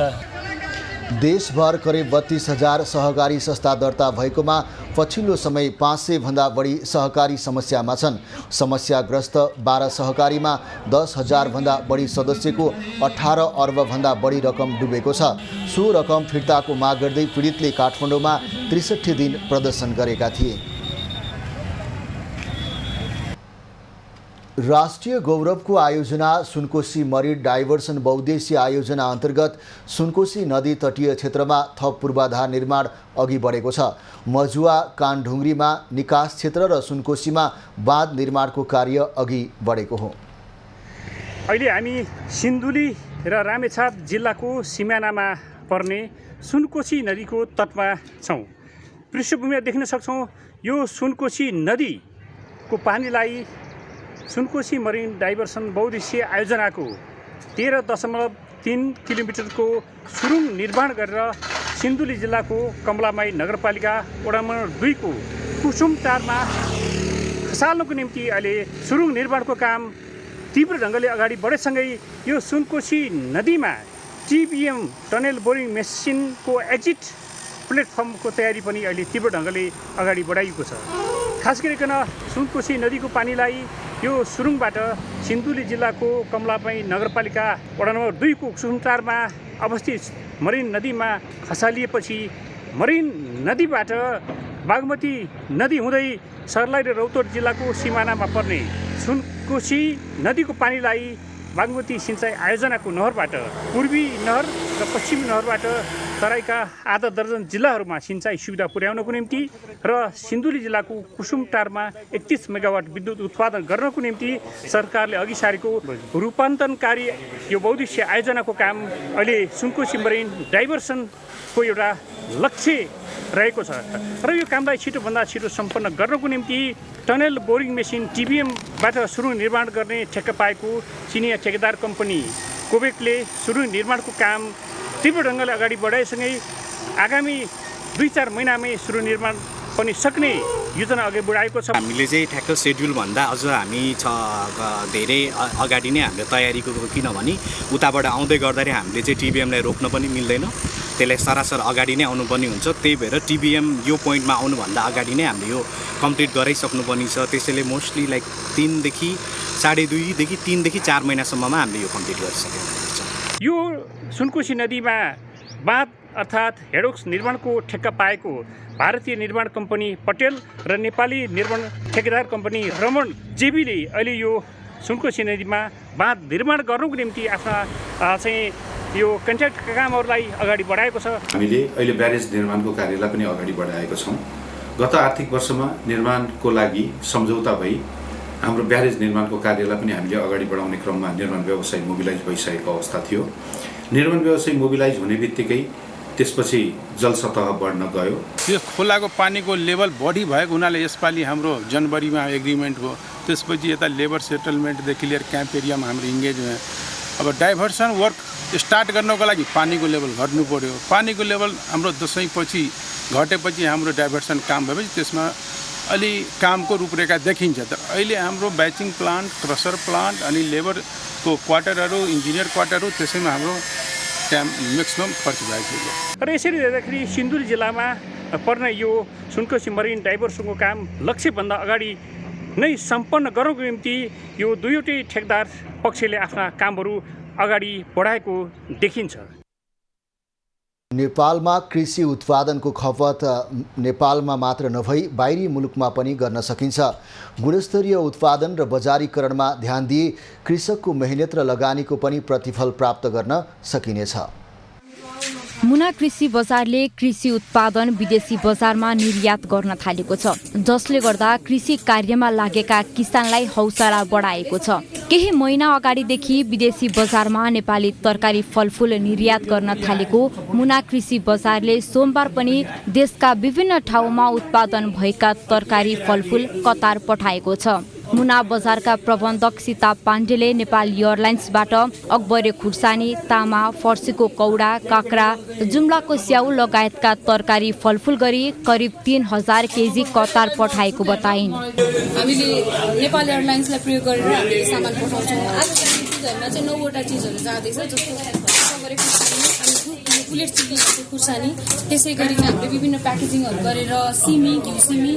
देशभर करिब 32,000 सहकारी संस्था दर्ता भएकोमा पछिल्लो समय 500 भन्दा बढी सहकारी समस्यामा छन्। समस्याग्रस्त 12 सहकारीमा 10,000 भन्दा बढी सदस्यको 18 अर्ब भन्दा बढी रकम डुबेको छ। सो रकम फिर्ताको माग गर्दै पीडितले काठमाडौँमा 63 दिन प्रदर्शन गरेका थिए। राष्ट्रिय गौरवको आयोजना सुनकोशी मरिन डाइभर्सन बहुद्देश्य आयोजना अन्तर्गत सुनकोशी नदी तटीय क्षेत्रमा थप पूर्वाधार निर्माण अघि बढेको छ। मजुवा कानढुङ्ग्रीमा निकास क्षेत्र र सुनकोशीमा बाँध निर्माणको कार्य अघि बढेको हो। अहिले हामी सिन्धुली र रामेछाप जिल्लाको सिमानामा पर्ने सुनकोशी नदीको तटमा छौँ। पृष्ठभूमिमा देख्न सक्छौँ यो सुनकोशी नदीको पानीलाई सुनकोशी मरिन डाइभर्सन बहुद्देश्य आयोजनाको 13.3 किलोमिटरको सुरुङ निर्माण गरेर सिन्धुली जिल्लाको कमलामाई नगरपालिका वडा नम्बर 2 को कुसुम 4 मा खसाल्नको निम्ति अहिले सुरुङ निर्माणको काम तीव्र ढङ्गले अगाडि बढेसँगै यो सुनकोशी नदीमा टिबिएम टनेल बोरिङ मेसिनको एक्जिट प्लेटफर्मको तयारी पनि अहिले तीव्र ढङ्गले अगाडि बढाइएको छ। खास गरिकन सुनकोशी नदीको पानीलाई यो सुरुङबाट सिन्धुली जिल्लाको कमलामाई नगरपालिका वडा नम्बर 2 को कुसुम 4 मा अवस्थित मरिन नदीमा खसालिएपछि मरिन नदीबाट बागमती नदी हुँदै सर्लाही र रौतहट जिल्लाको सिमानामा पर्ने सुनकोशी नदीको पानीलाई बागमती सिँचाइ आयोजनाको नहरबाट पूर्वी नहर र पश्चिमी नहरबाट तराईका आधा दर्जन जिल्लाहरूमा सिँचाइ सुविधा पुर्याउनको निम्ति र सिन्धुली जिल्लाको कुसुमटारमा 31 मेगावाट विद्युत उत्पादन गर्नको निम्ति सरकारले अघि सारेको रूपान्तरणकारी यो बहुद्देश्य आयोजनाको काम अहिले सुनकोशी मरिन डाइभर्सनको एउटा लक्ष्य रहेको छ र यो कामलाई छिटोभन्दा छिटो सम्पन्न गर्नको निम्ति टनल बोरिङ मेसिन टिबिएमबाट सुरुङ निर्माण गर्ने ठेक्का पाएको चिनिया ठेकेदार कम्पनी कोबेकले सुरुङ निर्माणको काम तीव्र ढङ्गले अगाडि बढाएसँगै आगामी 2-4 महिनामै सुरुङ निर्माण पनि सक्ने योजना अघि बढाएको छ। हामीले चाहिँ ठ्याक्क सेड्युल भन्दा अझ हामी धेरै अगाडि नै हामीले तयारीको किनभने उताबाट आउँदै गर्दाखेरि हामीले चाहिँ टिबिएमलाई रोक्न पनि मिल्दैन, त्यसलाई सरासर अगाडि नै आउनुपर्ने हुन्छ। त्यही भएर टिबिएम यो पोइन्टमा आउनुभन्दा अगाडि नै हामीले यो कम्प्लिट गराइसक्नुपर्ने छ। त्यसैले मोस्टली लाइक 3 देखि 4 महिनासम्ममा हामीले यो कम्प्लिट गरिसकेको हुन्छ। यो सुनकोशी नदीमा बाँध अर्थात् हेडोक्स निर्माणको ठेक्का पाएको भारतीय निर्माण कम्पनी पटेल र नेपाली निर्माण ठेकेदार कम्पनी रमण जेबीले अहिले यो सुनकोशी नदीमा बाँध निर्माण गर्नुको निम्ति आफ्ना चाहिँ यो कन्ट्र्याक्टका कामहरूलाई अगाडि बढाएको छ। हामीले अहिले ब्यारेज निर्माणको कार्यलाई पनि अगाडि बढाएको छौँ। गत आर्थिक वर्षमा निर्माणको लागि सम्झौता भई हाम्रो ब्यारेज निर्माणको कार्यलाई पनि हामीले अगाडि बढाउने क्रममा निर्माण व्यवसाय मोबिलाइज भइसकेको अवस्था थियो। निर्माण व्यवसाय मोबिलाइज हुने बित्तिकै त्यसपछि जल सतह बढ्न गयो। यो खोलाको पानीको लेभल बढी भएको हुनाले यसपालि हाम्रो जनवरीमा एग्रिमेन्ट हो, त्यसपछि यता लेबर सेटलमेन्टदेखि लिएर क्याम्प एरियामा हाम्रो इङ्गेज भयो। अब डाइभर्सन वर्क स्टार्ट गर्नको लागि पानीको लेभल घट्नु पर्यो। पानीको लेभल हाम्रो दसैँपछि घटेपछि हाम्रो डाइभर्सन काम भएपछि त्यसमा अलि कामको रूपरेखा देखिन्छ। तर अहिले हाम्रो ब्याचिङ प्लान्ट, क्रसर प्लान्ट अनि लेबरको क्वार्टरहरू, इन्जिनियर क्वार्टरहरू त्यसैमा हाम्रो म्याक्सिमम खर्च भइसक्यो। र यसरी हेर्दाखेरि सिन्धुली जिल्लामा पर्ने यो सुनकोशी मरिन डाइभर्सनको काम लक्ष्यभन्दा अगाडि नै सम्पन्न गर्नको निम्ति यो दुईवटै ठेकेदार पक्षले आफ्ना कामहरू अगाडि बढाएको देखिन्छ। नेपालमा कृषि उत्पादनको खपत नेपालमा मात्र नभई बाहिरी मुलुकमा पनि गर्न सकिन्छ। गुणस्तरीय उत्पादन र बजारीकरणमा ध्यान दिए कृषकको मेहनत र लगानीको पनि प्रतिफल प्राप्त गर्न सकिनेछ। मुना कृषि बजारले कृषि उत्पादन विदेशी बजारमा निर्यात गर्न थालेको छ, जसले गर्दा कृषि कार्यमा लागेका किसानलाई हौसला बढाएको छ। केही महिना अगाडिदेखि विदेशी बजारमा नेपाली तरकारी फलफुल निर्यात गर्न थालेको मुना कृषि बजारले सोमबार पनि देशका विभिन्न ठाउँमा उत्पादन भएका तरकारी फलफुल कतार पठाएको छ। मुना बजारका प्रबन्धक सीता पाण्डेले नेपाल एयरलाइन्सबाट अकबरे खुर्सानी, तामा, फर्सीको कौडा, काँक्रा, जुम्लाको स्याउ लगायतका तरकारी फलफुल गरी करिब 3000 केजी कतार पठाएको बताइन्। हामीले नेपाल एयरलाइन्सलाई प्रयोग गरेर हामीले सामान पठाउँछौँ। आजको चिजहरूमा चाहिँ 9वटा चिजहरू जाँदैछ, जस्तो अकबरे खुर्सानी, बुलेट चिल्लीको खुर्सानी, त्यसै गरी हामीले विभिन्न प्याकेजिङहरू गरेर सिमी, घिउ सिमी,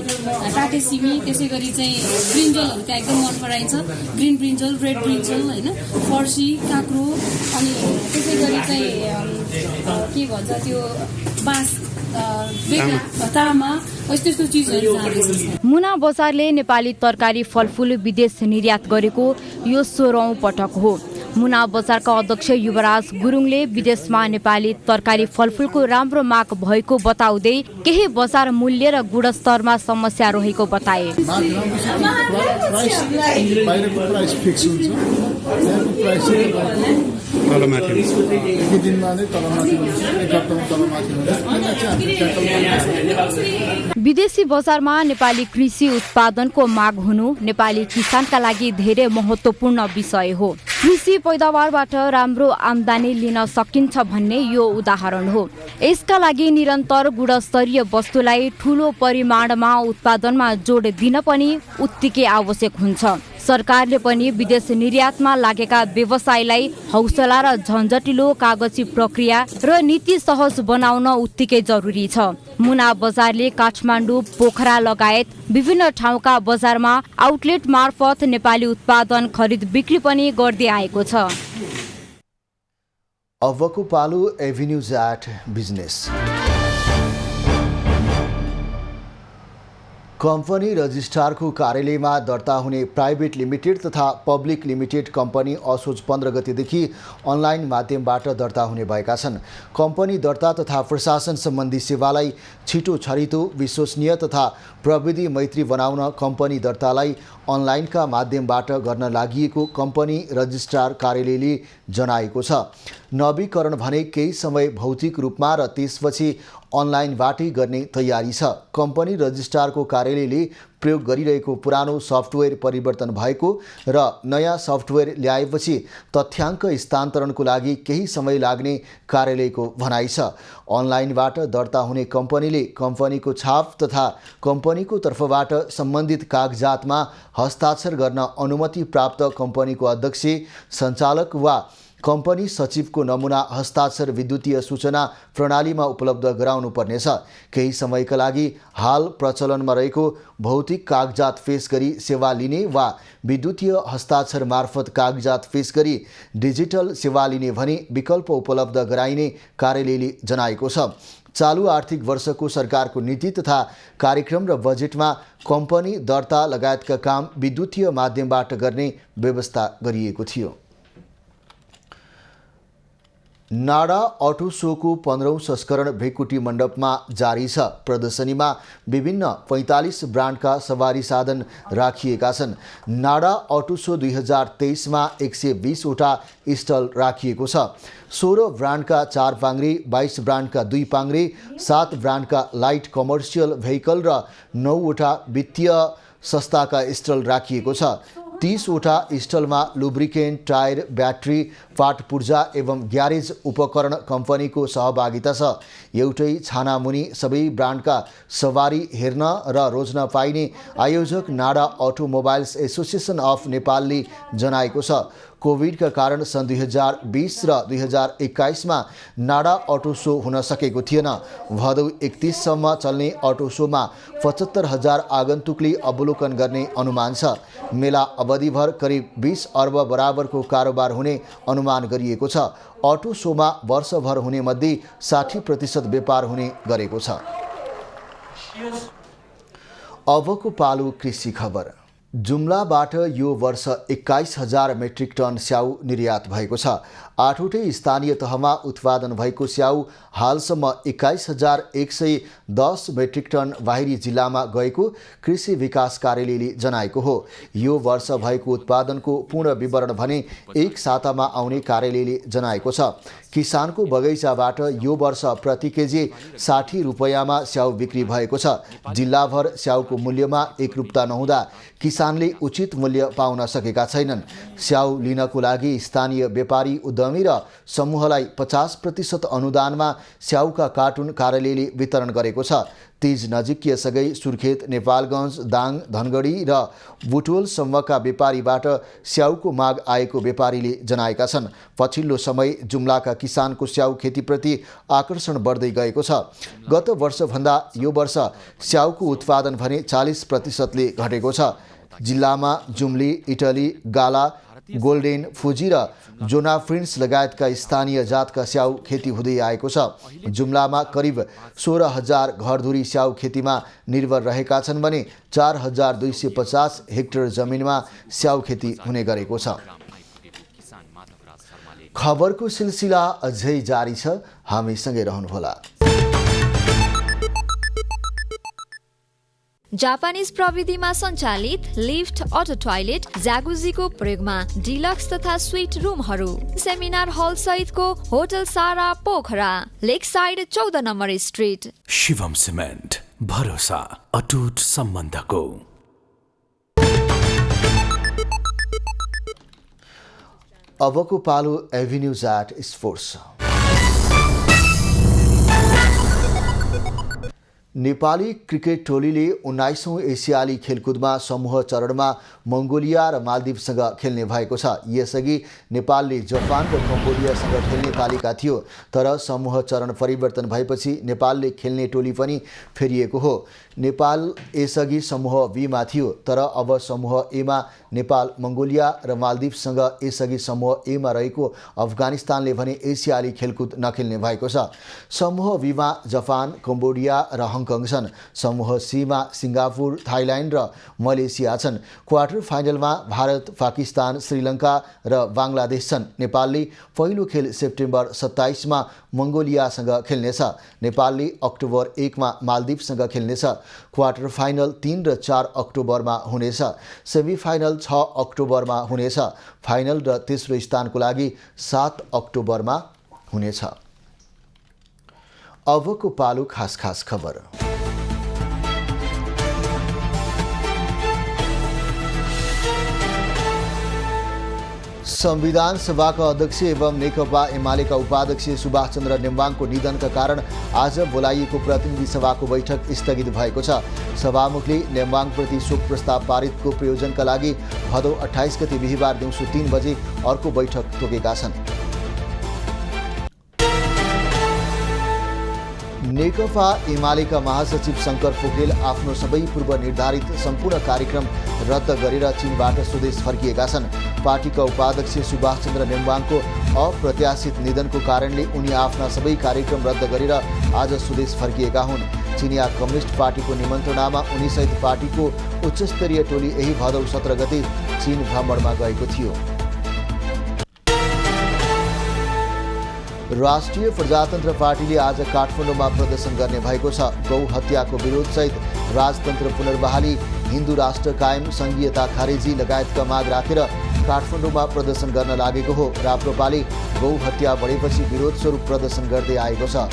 टाटे सिमी, त्यसै गरी चाहिँ ब्रिन्जलहरू त्यहाँ एकदम मन पराइन्छ। ग्रिन ब्रिन्जल, रेड ब्रिन्जल, होइन, फर्सी, काँक्रो, अनि त्यसै गरी चाहिँ के भन्छ त्यो बाँस, तामा, त्यस्तो चिजहरू जाँदैछ। मुना बजारले नेपाली तरकारी फलफुल विदेश निर्यात गरेको यो 16औं पटक हो। मुना बजारका अध्यक्ष युवराज गुरुङले विदेशमा नेपाली तरकारी फलफुलको राम्रो माग भएको बताउँदै केही बजार मूल्य र गुणस्तरमा समस्या रहेको बताए। विदेशी बजारमा नेपाली कृषि उत्पादनको माग हुनु नेपाली किसानका लागि धेरै महत्त्वपूर्ण विषय हो। कृषि पैदावारबाट राम्रो आम्दानी लिन सकिन्छ भन्ने यो उदाहरण हो। यसका लागि निरन्तर गुणस्तरीय वस्तुलाई ठूलो परिमाणमा उत्पादनमा जोड दिन पनि उत्तिकै आवश्यक हुन्छ। सरकारले पनि विदेश निर्यातमा लागेका व्यवसायलाई हौसला र झन्झटिलो कागजी प्रक्रिया र नीति सहज बनाउन उत्तिकै जरुरी छ। मुना बजारले काठमाडौँ, पोखरा लगायत विभिन्न ठाउँका बजारमा आउटलेट मार्फत नेपाली उत्पादन खरिद बिक्री पनि गर्दै आएको छ। अबको पालो एभिन्यूज एट बिजनेस। कम्पनी रजिस्ट्रारको कार्यालयमा दर्ता हुने प्राइभेट लिमिटेड तथा पब्लिक लिमिटेड कम्पनी असोज 15 गतेदेखि अनलाइन माध्यमबाट दर्ता हुने भएका छन्। कम्पनी दर्ता तथा प्रशासन सम्बन्धी सेवालाई छिटो छरितो विश्वसनीय तथा प्रविधि मैत्री बनाउन कम्पनी दर्तालाई अनलाइनका माध्यमबाट गर्न लागि कम्पनी रजिस्ट्रार कार्यालयले जनाएको छ। नवीकरण भने केही समय भौतिक रूपमा र त्यसपछि अनलाइनबाटै गर्ने तयारी छ। कम्पनी रजिस्ट्रारको कार्यालयले प्रयोग गरिरहेको पुरानो सफ्टवेयर परिवर्तन भएको र नयाँ सफ्टवेयर ल्याएपछि तथ्याङ्क स्थानान्तरणको लागि केही समय लाग्ने कार्यालयको भनाइ छ। अनलाइनबाट दर्ता हुने कम्पनीले कम्पनीको छाप तथा कम्पनीको तर्फबाट सम्बन्धित कागजातमा हस्ताक्षर गर्न अनुमति प्राप्त कम्पनीको अध्यक्ष, सञ्चालक वा कम्पनी सचिवको नमुना हस्ताक्षर विद्युतीय सूचना प्रणालीमा उपलब्ध गराउनु पर्नेछ। केही समयका लागि हाल प्रचलनमा रहेको भौतिक कागजात पेश गरी सेवा लिने वा विद्युतीय हस्ताक्षर मार्फत कागजात पेश गरी डिजिटल सेवा लिने भनी विकल्प उपलब्ध गराइने कार्यालयले जनाएको छ। चालु आर्थिक वर्षको सरकारको नीति तथा कार्यक्रम र बजेटमा कम्पनी दर्ता लगायतका काम विद्युतीय माध्यमबाट गर्ने व्यवस्था गरिएको थियो। नाडा अटो सोको 15औं संस्करण भेकुटी मण्डपमा जारी छ। प्रदर्शनीमा विभिन्न 45 ब्रान्डका सवारी साधन राखिएका छन्। नाडा अटो सो 2023 मा 120 वटा स्टल राखिएको छ। 16 ब्रान्डका 4 पाङ्ग्रे, 22 ब्रान्डका 2 पाङ्ग्रे, 7 ब्रान्डका लाइट कमर्सियल भेहिकल र 9 वटा वित्तीय संस्थाका स्टल राखिएको छ। 30 वटा स्टलमा लुब्रिकेन्ट, टायर, ब्याट्री, पार्ट पूर्जा एवं ग्यारेज उपकरण कम्पनीको सहभागिता छ। एउटै छानामुनि सबै ब्रान्डका सवारी हेर्न र रोज्न पाइने आयोजक नाडा अटोमोबाइल्स एसोसिएसन अफ नेपालले जनाएको छ। कोभिडका कारण सन् 2020 र 2021 मा नाडा अटो सो हुन सकेको थिएन। भदौ 31 सम्म चल्ने अटो सोमा 75,000 आगन्तुकले अवलोकन गर्ने अनुमान छ। मेला अवधिभर करिब 20 अर्ब बराबरको कारोबार हुने अनुमान गरिएको छ। अटो सोमा वर्षभर हुने मध्ये 60% व्यापार हुने गरेको छ। अबको पालो कृषि खबर। जुम्लाबाट यो वर्ष 21,000 मेट्रिक टन स्याउ निर्यात भएको छ। 8वटै स्थानीय तहमा उत्पादन भएको स्याउ हालसम्म 21,110 मेट्रिक टन बाहिरी जिल्लामा गएको कृषि विकास कार्यालयले जनाएको हो। यो वर्ष भएको उत्पादनको पूर्ण विवरण भने एक सातामा आउने कार्यालयले जनाएको छ। किसानको बगैँचाबाट यो वर्ष प्रति केजी 60 रुपैयाँमा स्याउ बिक्री भएको छ। जिल्लाभर स्याउको मूल्यमा एकरूपता नहुँदा किसानले उचित मूल्य पाउन सकेका छैनन्। स्याउ लिनको लागि स्थानीय व्यापारी, उद्यमी र समूहलाई 50% अनुदानमा स्याउका कार्टुन कार्यालयले वितरण गरेको छ। तीज नजिकिएसँगै सुर्खेत, नेपालगञ्ज, दाङ, धनगढी र बुटवलसम्मका व्यापारीबाट स्याउको माग आएको व्यापारीले जनाएका छन्। पछिल्लो समय जुम्लाका किसानको स्याउ खेतीप्रति आकर्षण बढ्दै गएको छ। गत वर्षभन्दा यो वर्ष स्याउको उत्पादन भने 40%ले घटेको छ। जिल्लामा जुम्ली, इटली, गाला, गोल्डेन, फुजी र जोना प्रिन्स लगायतका स्थानीय जातका स्याउ खेती हुँदै आएको छ। जुम्लामा करिब 16,000 घरधुरी स्याउ खेतीमा निर्भर रहेका छन् भने 4,250 हेक्टर जमिनमा स्याउ खेती हुने गरेको छ। खबरको सिलसिला अझै जारी छ, हामीसँगै रहनुहोला। जापानिज प्रविधिमा सञ्चालित लिफ्ट, अटो टोयलेट, जागुजीको प्रयोगमा डिलक्स तथा स्वीट रुमहरू, सेमिनार हल सहितको होटल सारा Pokhara, lake side 14 number street. Shivam cement, भरोसा अटुट सम्बन्धको। अबको पालो avenues at sports. Nepali cricket टोलीले 19औं एसियाली खेलकुदमा समूह चरणमा मङ्गोलिया र मालदिभसँग खेल्ने भएको छ। यसअघि नेपालले जापान र कम्बोडियासँग खेल्ने तालिका थियो, तर समूह चरण परिवर्तन भएपछि नेपालले खेल्ने टोली पनि फेरिएको हो। नेपाल यसअघि समूह बीमा थियो, तर अब समूह एमा नेपाल, मङ्गोलिया र मालदिभसँग, यसअघि समूह एमा रहेको अफगानिस्तानले भने एसियाली खेलकुद नखेल्ने भएको छ। समूह बीमा जापान, कम्बोडिया र हङकङ छन्। समूह सीमा सिङ्गापुर, थाइल्यान्ड र मलेसिया छन्। क्वार्टर फाइनलमा भारत, पाकिस्तान, श्रीलङ्का र बाङ्लादेश छन्। नेपालले पहिलो खेल सेप्टेम्बर 27 मा मङ्गोलियासँग खेल्नेछ। नेपालले अक्टोबर 1 मा मालदिभसँग खेल्नेछ। क्वार्टर फाइनल 3 र 4 अक्टोबरमा हुनेछ। सेमिफाइनल 6 अक्टोबरमा हुनेछ। फाइनल र तेस्रो स्थानको लागि 7 अक्टोबरमा हुनेछ। अबको पालो खास खबर। संविधान सभाका अध्यक्ष एवं नेकपा एमालेका उपाध्यक्ष सुभाष चन्द्र नेम्बाङको निधनका कारण आज बोलाइएको प्रतिनिधि सभाको बैठक स्थगित भएको छ। सभामुखले नेम्बाङप्रति शोक प्रस्ताव पारितको प्रयोजनका लागि भदौ 28 गते बिहिबार दिउँसो 3 बजे अर्को बैठक तोकेका छन्। नेकपा एमालेका महासचिव शङ्कर पोखरेल आफ्नो सबै पूर्व निर्धारित सम्पूर्ण कार्यक्रम रद्द गरेर चीनबाट स्वदेश फर्किएका छन्। पार्टीका उपाध्यक्ष सुभाष चन्द्र नेम्बाङको अप्रत्याशित निधनको कारणले उनी आफ्ना सबै कार्यक्रम रद्द गरेर आज स्वदेश फर्किएका हुन्। चिनिया कम्युनिस्ट पार्टीको निमन्त्रणामा उनीसहित पार्टीको उच्चस्तरीय टोली यही भदौ 17 गते चीन भ्रमणमा गएको थियो। राष्ट्रिय प्रजातन्त्र पार्टीले आज काठमाडौँमा प्रदर्शन गर्ने भएको छ। गौ हत्याको विरोधसहित राजतन्त्र पुनर्बहाली, हिन्दू राष्ट्र कायम, सङ्घीयता खारेजी लगायतका माग राखेर काठमाडौँमा प्रदर्शन गर्न लागेको हो। राप्रपाले गौ हत्या बढेपछि विरोध स्वरूप प्रदर्शन गर्दै आएको छ।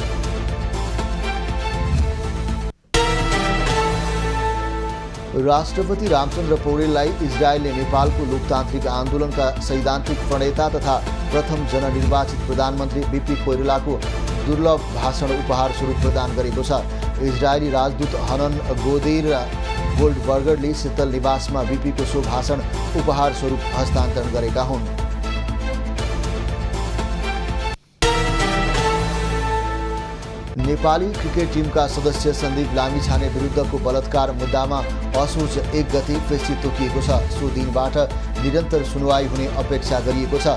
राष्ट्रपति रामचन्द्र पौडेललाई इजरायलले नेपालको लोकतान्त्रिक आन्दोलनका सैद्धान्तिक प्रणेता तथा प्रथम जननिर्वाचित प्रधानमन्त्री बीपी कोइरालाको दुर्लभ भाषण उपहार स्वरूप प्रदान गरेको छ। इजरायली राजदूत हनन गोदेर गोल्डबर्गरले शीतल निवासमा बीपीको सो भाषण उपहार स्वरूप हस्तान्तरण गरेका हुन्। नेपाली क्रिकेट टिमका सदस्य सन्दीप लामिछाने विरुद्धको बलात्कार मुद्दामा असोज 1 गते फेसी तोकिएको छ। सो दिनबाट निरन्तर सुनवाई हुने अपेक्षा गरिएको छ।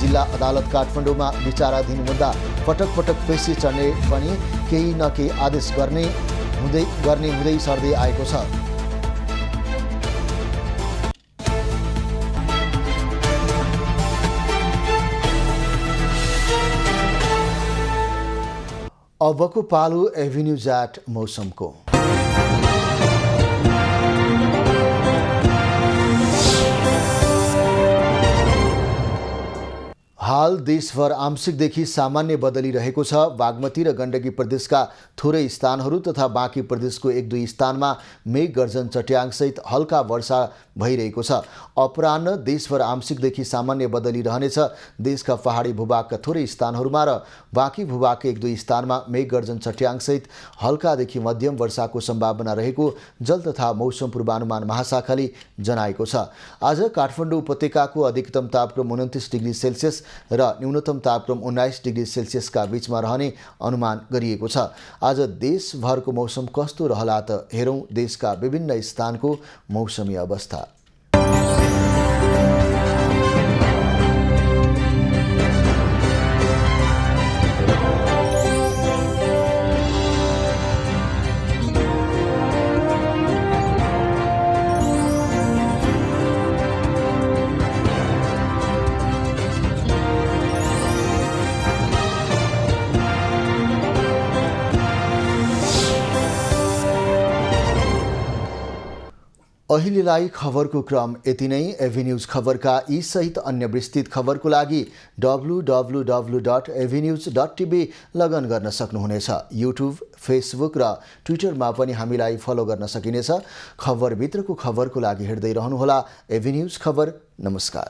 जिल्ला अदालत काठमाडौँमा विचाराधीन मुद्दा पटक पटक फेसी चढ्ने पनि केही न केही आदेश गर्ने हुँदै सर्दै आएको छ। अबको पालो एभिन्यूज एट मौसमको। हाल देशभर आंशिकदेखि सामान्य बदलिरहेको छ। बागमती र गण्डकी प्रदेशका थोरै स्थानहरू तथा बाँकी प्रदेशको 1-2 स्थानमा मेघ गर्जन चट्याङसहित हल्का वर्षा भइरहेको छ। अपराह्न देशभर आंशिकदेखि सामान्य बदलिरहनेछ। देशका पहाडी भूभागका थोरै स्थानहरूमा र बाँकी भूभागका 1-2 स्थानमा मेघ गर्जन चट्याङसहित हल्कादेखि मध्यम वर्षाको सम्भावना रहेको जल तथा मौसम पूर्वानुमान महाशाखाले जनाएको छ। आज काठमाडौँ उपत्यकाको अधिकतम तापक्रम 29 डिग्री सेल्सियस र न्यूनतम तापक्रम 19 डिग्री सेल्सियसका बीचमा रहने अनुमान गरिएको छ। आज देशभरको मौसम कस्तो रहला त हेरौँ देशका विभिन्न स्थानको मौसमी अवस्था। अहिलेलाई खबरको क्रम यति नै। एभिन्यूज खबरका यी सहित अन्य विस्तृत खबरको लागि www.avenews.tv लगन गर्न सक्नुहुनेछ। युट्युब, फेसबुक र ट्विटरमा पनि हामीलाई फलो गर्न सकिनेछ। खबरभित्रको खबरको लागि हेर्दै रहनुहोला एभिन्यूज खबर। नमस्कार।